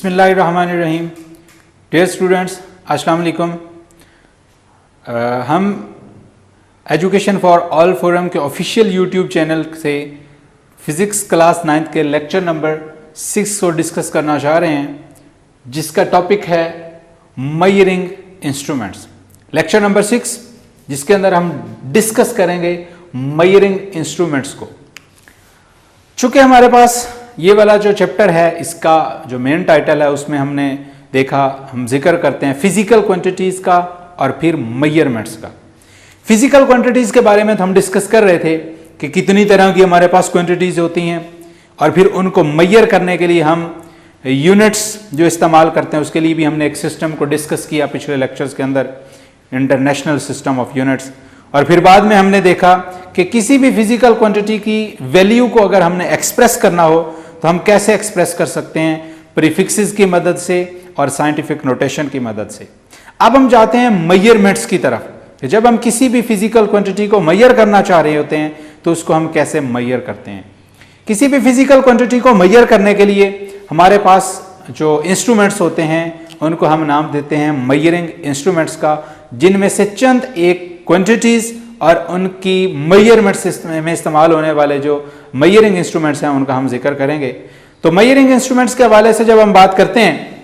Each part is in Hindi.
बिस्मिल्लाहिर्रहमानिर्रहीम। डियर स्टूडेंट्स, अस्सलाम वालेकुम। हम एजुकेशन फॉर ऑल फोरम के ऑफिशियल यूट्यूब चैनल से फिज़िक्स क्लास 9th के लेक्चर नंबर 6 को डिस्कस करना चाह रहे हैं, जिसका टॉपिक है मेजरिंग इंस्ट्रूमेंट्स। लेक्चर नंबर 6 जिसके अंदर हम डिस्कस करेंगे मेजरिंग इंस्ट्रूमेंट्स को। चूँकि हमारे पास ये वाला जो चैप्टर है, इसका जो मेन टाइटल है उसमें हमने देखा, हम जिक्र करते हैं फिजिकल क्वांटिटीज़ का और फिर मेजरमेंट्स का। फिजिकल क्वांटिटीज़ के बारे में तो हम डिस्कस कर रहे थे कि कितनी तरह की हमारे पास क्वांटिटीज़ होती हैं और फिर उनको मेजर करने के लिए हम यूनिट्स जो इस्तेमाल करते हैं, उसके लिए भी हमने एक सिस्टम को डिस्कस किया पिछले लेक्चर्स के अंदर, इंटरनेशनल सिस्टम ऑफ यूनिट्स। और फिर बाद में हमने देखा कि किसी भी फिजिकल क्वांटिटी की वैल्यू को अगर हमने एक्सप्रेस करना हो तो हम कैसे एक्सप्रेस कर सकते हैं, प्रीफिक्सेस की मदद से और साइंटिफिक नोटेशन की मदद से। अब हम जाते हैं मेजरमेंट्स की तरफ कि जब हम किसी भी फिजिकल क्वांटिटी को मेजर करना चाह रहे होते हैं तो उसको हम कैसे मेजर करते हैं। किसी भी फिजिकल क्वांटिटी को मेजर करने के लिए हमारे पास जो इंस्ट्रूमेंट्स होते हैं उनको हम नाम देते हैं मेजरिंग इंस्ट्रूमेंट्स का, जिनमें से चंद एक क्वांटिटीज और उनकी मेजरमेंट्स में इस्तेमाल होने वाले जो मेजरिंग इंस्ट्रूमेंट्स हैं उनका हम जिक्र करेंगे। तो मेजरिंग इंस्ट्रूमेंट्स के हवाले से जब हम बात करते हैं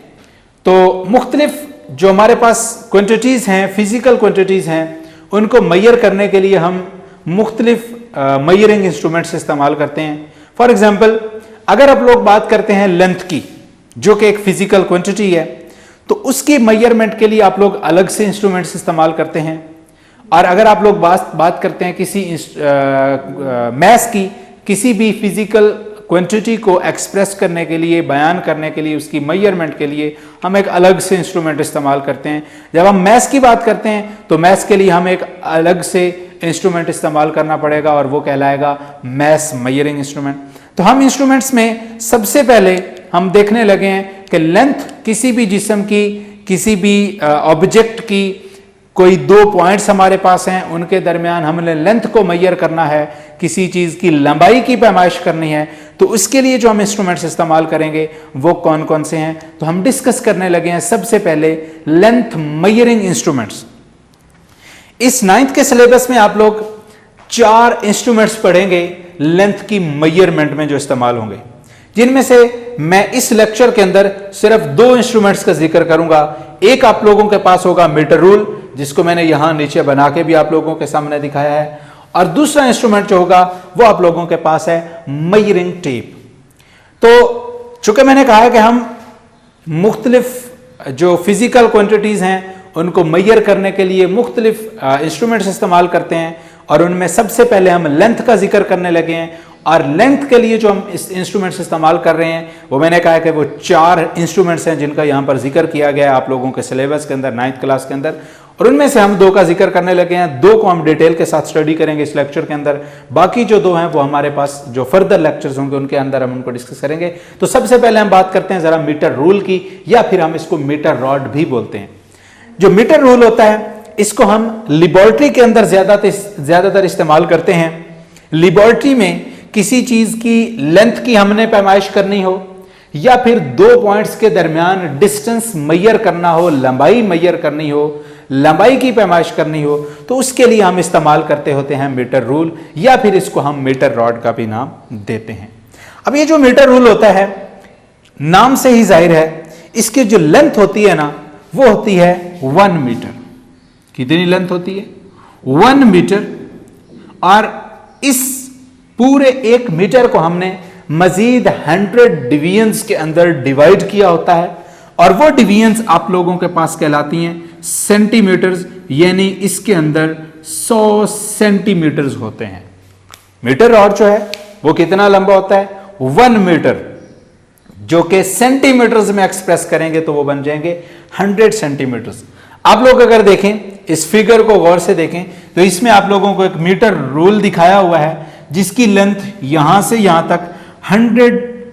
तो मुख्तलिफ जो हमारे पास क्वांटिटीज हैं, फिजिकल क्वांटिटीज हैं, उनको मेजर करने के लिए हम मुख्तलिफ मेजरिंग इंस्ट्रूमेंट्स इस्तेमाल करते हैं। फॉर एग्जाम्पल, अगर आप लोग बात करते हैं लेंथ की, जो कि एक फिजिकल क्वांटिटी है, तो उसकी मेजरमेंट के लिए आप लोग अलग से इंस्ट्रूमेंट्स इस्तेमाल करते हैं। और अगर आप लोग बात करते हैं किसी मैथ्स की, किसी भी फिजिकल क्वांटिटी को एक्सप्रेस करने के लिए, बयान करने के लिए, उसकी मेजरमेंट के लिए हम एक अलग से इंस्ट्रूमेंट इस्तेमाल करते हैं। जब हम मैथ्स की बात करते हैं तो मैथ्स के लिए हम एक अलग से इंस्ट्रूमेंट इस्तेमाल करना पड़ेगा और वो कहलाएगा मैथ्स मेजरिंग इंस्ट्रूमेंट। तो हम इंस्ट्रूमेंट्स में सबसे पहले हम देखने लगे हैं कि लेंथ किसी भी जिस्म की, किसी भी ऑब्जेक्ट की, कोई दो पॉइंट्स हमारे पास हैं, उनके दरमियान हमने लेंथ को मेजर करना है, किसी चीज की लंबाई की पैमाइश करनी है, तो उसके लिए जो हम इंस्ट्रूमेंट्स इस्तेमाल करेंगे वो कौन कौन से हैं, तो हम डिस्कस करने लगे हैं सबसे पहले लेंथ मेजरिंग इंस्ट्रूमेंट्स। इस 9th के सिलेबस में आप लोग 4 इंस्ट्रूमेंट्स पढ़ेंगे लेंथ की मेजरमेंट में जो इस्तेमाल होंगे, जिनमें से मैं इस लेक्चर के अंदर सिर्फ 2 इंस्ट्रूमेंट्स का जिक्र करूंगा। एक आप लोगों के पास होगा मीटर रूल, जिसको मैंने यहां नीचे बना के भी आप लोगों के सामने दिखाया है, और दूसरा इंस्ट्रूमेंट जो होगा वो आप लोगों के पास है मेजरिंग टेप। तो चूंकि मैंने कहा है कि हम मुख्तलिफ जो फिजिकल क्वांटिटीज हैं उनको मेजर करने के लिए मुख्तलिफ इंस्ट्रूमेंट्स इस्तेमाल करते हैं, और उनमें सबसे पहले हम लेंथ का जिक्र करने लगे हैं। और लेंथ के लिए जो हम इस इंस्ट्रूमेंट्स इस्तेमाल कर रहे हैं वो मैंने कहा है कि वो 4 इंस्ट्रूमेंट्स हैं जिनका यहां पर जिक्र किया गया है आप लोगों के सिलेबस के अंदर 9th क्लास के अंदर, और उनमें से हम 2 का जिक्र करने लगे हैं। 2 को हम डिटेल के साथ स्टडी करेंगे इस लेक्चर के अंदर, बाकी जो 2 हैं वो हमारे पास जो फर्दर लेक्चर्स होंगे उनके अंदर हम उनको डिस्कस करेंगे। तो सबसे पहले हम बात करते हैं जरा मीटर रूल की, या फिर हम इसको मीटर रॉड भी बोलते हैं। जो मीटर रूल होता है इसको हम लेबोरेटरी के अंदर ज्यादातर इस्तेमाल करते हैं। लेबोरेटरी में किसी चीज की लेंथ की हमने पैमाइश करनी हो, या फिर 2 पॉइंट्स के दरमियान डिस्टेंस मेजर करना हो, लंबाई मेजर करनी हो, लंबाई की पैमाइश करनी हो, तो उसके लिए हम इस्तेमाल करते होते हैं मीटर रूल, या फिर इसको हम मीटर रॉड का भी नाम देते हैं। अब ये जो मीटर रूल होता है, नाम से ही जाहिर है इसकी जो लेंथ होती है ना, वो होती है 1 मीटर। कितनी लेंथ होती है? 1 मीटर। और इस पूरे 1 मीटर को हमने मजीद 100 डिवीजन्स के अंदर डिवाइड किया होता है, और वो डिवीजन्स आप लोगों के पास कहलाती हैं सेंटीमीटर्स, यानी इसके अंदर 100 सेंटीमीटर्स होते हैं। मीटर रॉड जो है वो कितना लंबा होता है? 1 मीटर, जो कि सेंटीमीटर्स में एक्सप्रेस करेंगे तो वो बन जाएंगे 100 सेंटीमीटर्स। आप लोग अगर देखें इस फिगर को गौर से देखें तो इसमें आप लोगों को एक मीटर रूल दिखाया हुआ है जिसकी लेंथ यहां से यहां तक 100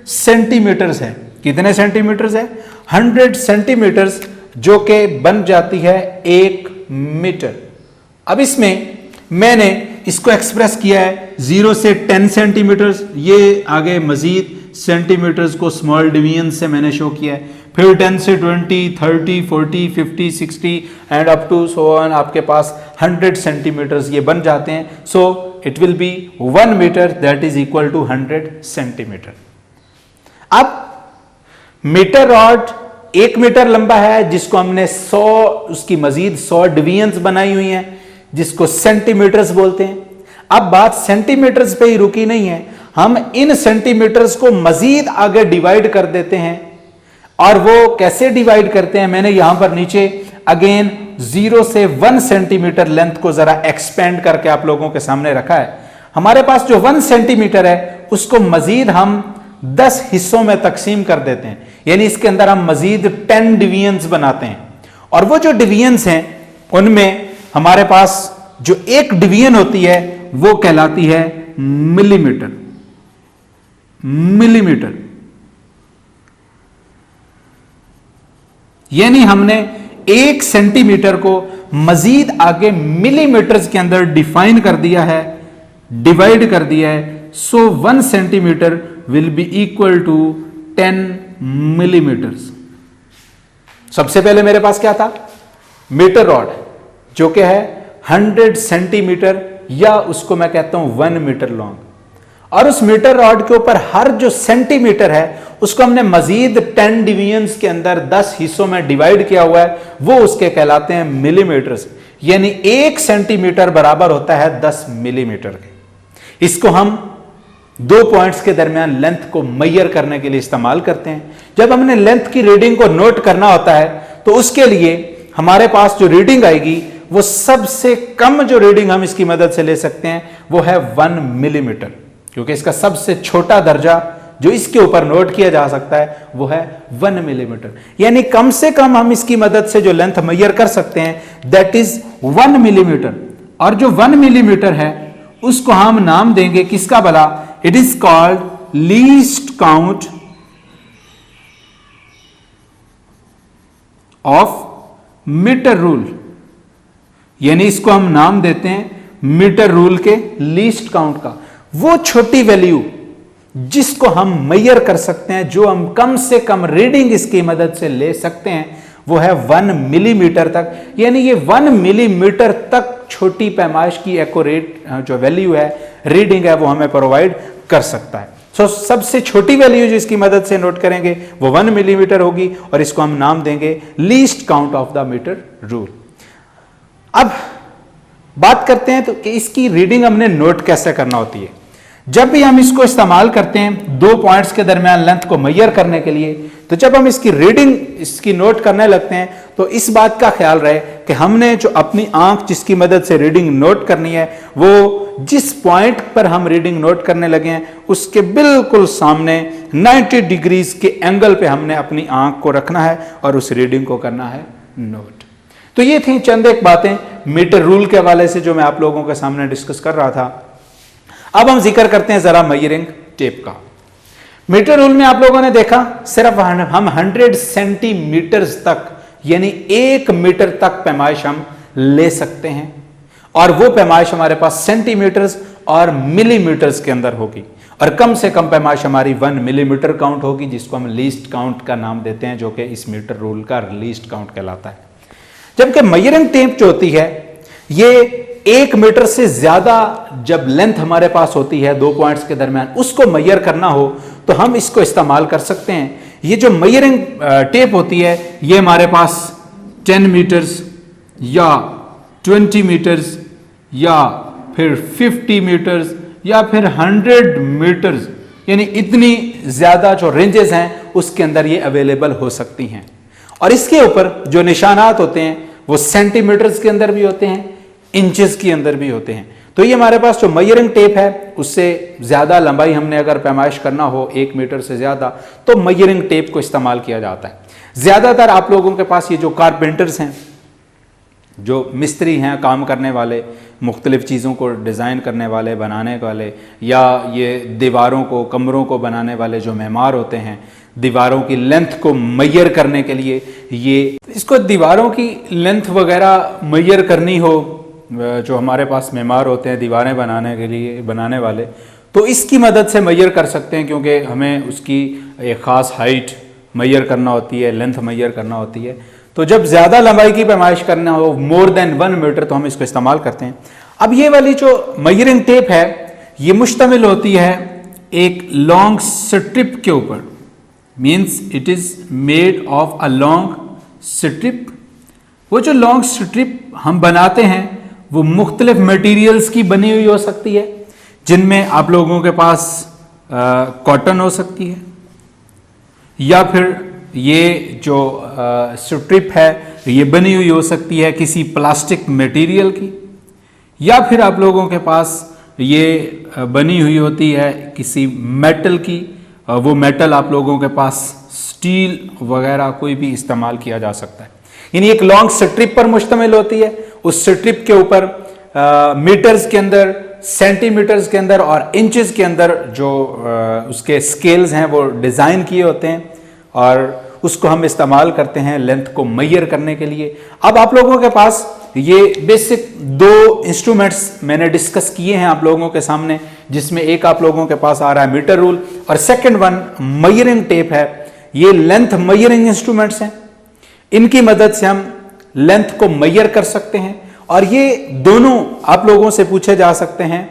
सेंटीमीटर्स है। कितने सेंटीमीटर्स है? 100 सेंटीमीटर्स, जो कि बन जाती है 1 मीटर। अब इसमें मैंने इसको एक्सप्रेस किया है 0 से 10 सेंटीमीटर्स, ये आगे मजीद सेंटीमीटर्स को स्मॉल डिवीजन से मैंने शो किया है, फिर 10 से 20, 30, 40, 50, 60 and up to so on आपके पास 100 सेंटीमीटर्स ये बन जाते हैं। So it will be 1 metre that is equal to 100 centimetre. अब मीटर रॉड 1 मीटर लंबा है जिसको हमने 100 उसकी मजीद 100 डिवीजन्स बनाई हुई हैं जिसको सेंटीमीटर्स बोलते हैं। अब बात सेंटीमीटर्स पे ही रुकी नहीं है, हम इन सेंटीमीटर्स को मजीद आगे डिवाइड कर देते हैं। और वो कैसे डिवाइड करते हैं, मैंने यहां पर नीचे अगेन 0 से 1 सेंटीमीटर लेंथ को जरा एक्सपेंड करके आप लोगों के सामने रखा है। हमारे पास जो 1 सेंटीमीटर है उसको मजीद हम 10 हिस्सों में तकसीम कर देते हैं, यानी इसके अंदर हम मजीद 10 डिवीजन्स बनाते हैं। और वो जो डिवीजन्स हैं उनमें हमारे पास जो एक डिवीजन होती है वो कहलाती है मिलीमीटर। मिलीमीटर यानी हमने 1 सेंटीमीटर को मजीद आगे मिलीमीटर्स के अंदर डिफाइन कर दिया है, डिवाइड कर दिया है। So 1 centimetre will be equal to 10 millimetres. सबसे पहले मेरे पास क्या था, मीटर रॉड जो कि है 100 सेंटीमीटर या उसको मैं कहता हूं 1 मीटर लॉन्ग। और उस मीटर रॉड के ऊपर हर जो सेंटीमीटर है उसको हमने मजीद 10 डिवीजन्स के अंदर 10 हिस्सों में डिवाइड किया हुआ है, वो उसके कहलाते हैं मिलीमीटर्स। यानी 1 सेंटीमीटर बराबर होता है 10 मिलीमीटर के। इसको हम 2 पॉइंट्स के दरमियान लेंथ को मेजर करने के लिए इस्तेमाल करते हैं। जब हमने लेंथ की रीडिंग को नोट करना होता है तो उसके लिए हमारे पास जो रीडिंग आएगी वो सबसे कम जो रीडिंग हम इसकी मदद से ले सकते हैं वो है 1 मिलीमीटर, क्योंकि इसका सबसे छोटा दर्जा जो इसके ऊपर नोट किया जा सकता है वो है 1 मिलीमीटर। यानी कम से कम हम इसकी मदद से जो लेंथ मेजर कर सकते हैं दैट इज 1 मिलीमीटर। और जो 1 मिलीमीटर है उसको हम नाम देंगे किसका भला, it is called least count of metre rule. यानी इसको हम नाम देते हैं मीटर रूल के लीस्ट काउंट का। वो छोटी वैल्यू जिसको हम मेजर कर सकते हैं, जो हम कम से कम रीडिंग इसकी मदद से ले सकते हैं, वो है 1 मिलीमीटर तक। यानी ये 1 मिलीमीटर तक छोटी पैमाइश की एक्यूरेट जो वैल्यू है, रीडिंग है, वो हमें प्रोवाइड कर सकता है। सो सबसे छोटी वैल्यू जो इसकी मदद से नोट करेंगे वो 1 मिलीमीटर होगी और इसको हम नाम देंगे least count of the metre rule. अब बात करते हैं तो कि इसकी रीडिंग हमने नोट कैसे करना होती है। जब भी हम इसको इस्तेमाल करते हैं 2 पॉइंट्स के दरमियान लेंथ को मेजर करने के लिए, तो जब हम इसकी रीडिंग इसकी नोट करने लगते हैं तो इस बात का ख्याल रहे कि हमने जो अपनी आंख जिसकी मदद से रीडिंग नोट करनी है वो जिस पॉइंट पर हम रीडिंग नोट करने लगे हैं उसके बिल्कुल सामने 90 डिग्रीज के एंगल पे हमने अपनी आंख को रखना है और उस रीडिंग को करना है नोट। तो ये थी चंद एक बातें मीटर रूल के हवाले से जो मैं आप लोगों के सामने डिस्कस कर रहा था। अब हम जिक्र करते हैं जरा मेजरिंग टेप का। मीटर रूल में आप लोगों ने देखा सिर्फ हम 100 सेंटीमीटर्स तक यानी 1 मीटर तक पैमाइश हम ले सकते हैं, और वो पैमाइश हमारे पास सेंटीमीटर्स और मिलीमीटर्स के अंदर होगी, और कम से कम पैमाइश हमारी 1 मिलीमीटर काउंट होगी, जिसको हम लीस्ट काउंट का नाम देते हैं, जो कि इस मीटर रूल का लीस्ट काउंट कहलाता है। जबकि मेजरिंग टेप जो होती है ये 1 मीटर से ज्यादा जब लेंथ हमारे पास होती है 2 पॉइंट्स के दरमियान, उसको मेजर करना हो तो हम इसको इस्तेमाल कर सकते हैं। ये जो मेजरिंग टेप होती है ये हमारे पास 10 मीटर्स या 20 मीटर्स या फिर 50 मीटर्स या फिर 100 मीटर्स, यानी इतनी ज्यादा जो रेंजेस हैं उसके अंदर ये अवेलेबल हो सकती हैं। और इसके ऊपर जो निशानात होते हैं वो सेंटीमीटर्स के अंदर भी होते हैं, इंचेस के अंदर भी होते हैं। तो ये हमारे पास जो मेजरिंग टेप है उससे ज्यादा लंबाई हमने अगर पैमाइश करना हो 1 मीटर से ज्यादा तो मेजरिंग टेप को इस्तेमाल किया जाता है। ज्यादातर आप लोगों के पास ये जो कारपेंटर्स हैं, जो मिस्त्री हैं, काम करने वाले, मुख्तलिफ चीज़ों को डिज़ाइन करने वाले, बनाने वाले, या ये दीवारों को, कमरों को बनाने वाले जो मेमार होते हैं, दीवारों की लेंथ को मेजर करने के लिए ये इसको दीवारों की लेंथ वगैरह मेजर करनी हो, जो हमारे पास मेमार होते हैं दीवारें बनाने के लिए, बनाने वाले, तो इसकी मदद से मेजर कर सकते हैं, क्योंकि हमें उसकी एक ख़ास हाइट मैयर करना होती है, लेंथ मैयर करना होती है। तो जब ज़्यादा लंबाई की पैमाइश करना हो, मोर देन 1 मीटर, तो हम इसको इस्तेमाल करते हैं। अब ये वाली जो मैयरिंग टेप है ये मुश्तमिल होती है एक लॉन्ग स्ट्रिप के ऊपर, means it is made of a long strip. वो जो लॉन्ग स्ट्रिप हम बनाते हैं वो मुख्तलिफ मटेरियल्स की बनी हुई हो सकती है, जिनमें आप लोगों के पास कॉटन हो सकती है, या फिर ये जो स्ट्रिप है ये बनी हुई हो सकती है किसी प्लास्टिक मटेरियल की, या फिर आप लोगों के पास ये बनी हुई होती है किसी मेटल की। वो मेटल आप लोगों के पास स्टील वगैरह कोई भी इस्तेमाल किया जा सकता है। यानी एक लॉन्ग स्ट्रिप पर मुश्तमिल होती है। उस स्ट्रिप के ऊपर मीटर्स के अंदर, सेंटीमीटर्स के अंदर और इंचेस के अंदर जो उसके स्केल्स हैं वो डिज़ाइन किए होते हैं, और उसको हम इस्तेमाल करते हैं लेंथ को मैयर करने के लिए। अब आप लोगों के पास ये बेसिक 2 इंस्ट्रूमेंट्स मैंने डिस्कस किए हैं आप लोगों के सामने, जिसमें एक आप लोगों के पास आ रहा है मीटर रूल और सेकंड वन मैयरिंग टेप है। ये लेंथ मैयरिंग इंस्ट्रूमेंट्स हैं, इनकी मदद से हम लेंथ को मैयर कर सकते हैं, और ये दोनों आप लोगों से पूछे जा सकते हैं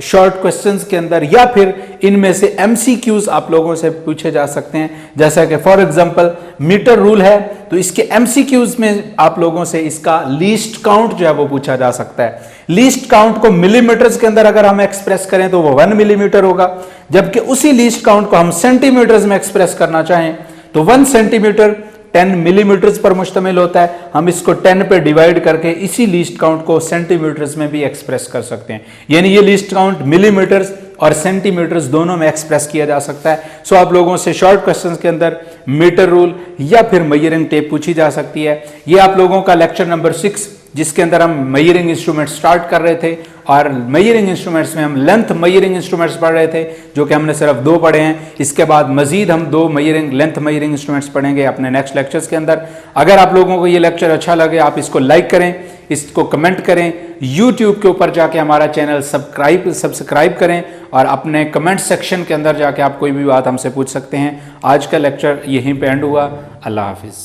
शॉर्ट क्वेश्चंस के अंदर, या फिर इनमें से एमसीक्यूज आप लोगों से पूछे जा सकते हैं। जैसा कि फॉर एग्जांपल मीटर रूल है तो इसके एमसीक्यूज में आप लोगों से इसका लीस्ट काउंट जो है वो पूछा जा सकता है। लीस्ट काउंट को मिलीमीटर्स के अंदर अगर हम एक्सप्रेस करें तो वो 1 मिलीमीटर होगा, जबकि उसी लीस्ट काउंट को हम सेंटीमीटर्स में एक्सप्रेस करना चाहें तो 1 सेंटीमीटर 10 मिलीमीटर्स पर मुश्तमिल होता है। हम इसको 10 पे डिवाइड करके इसी लीस्ट काउंट को सेंटीमीटर्स में भी एक्सप्रेस कर सकते हैं। यानी ये लीस्ट काउंट मिलीमीटर्स और सेंटीमीटर्स दोनों में एक्सप्रेस किया जा सकता है। सो आप लोगों से शॉर्ट क्वेश्चंस के अंदर मीटर रूल या फिर मैयरिंग टेप पूछी जा सकती है। ये आप लोगों का लेक्चर नंबर 6, जिसके अंदर हम मैयरिंग इंस्ट्रूमेंट स्टार्ट कर रहे थे, और मैयरिंग इंस्ट्रूमेंट्स में हम लेंथ मैयरिंग इंस्ट्रूमेंट्स पढ़ रहे थे, जो कि हमने सिर्फ 2 पढ़े हैं। इसके बाद मजीद हम 2 लेंथ मैयरिंग इंस्ट्रूमेंट्स पढ़ेंगे अपने नेक्स्ट लेक्चर्स के अंदर। अगर आप लोगों को ये लेक्चर अच्छा लगे, आप इसको लाइक करें, इसको कमेंट करें, यूट्यूब के ऊपर जाके हमारा चैनल सब्सक्राइब करें, और अपने कमेंट सेक्शन के अंदर जाके आप कोई भी बात हमसे पूछ सकते हैं। आज का लेक्चर यहीं पे एंड हुआ। अल्लाह हाफिज़।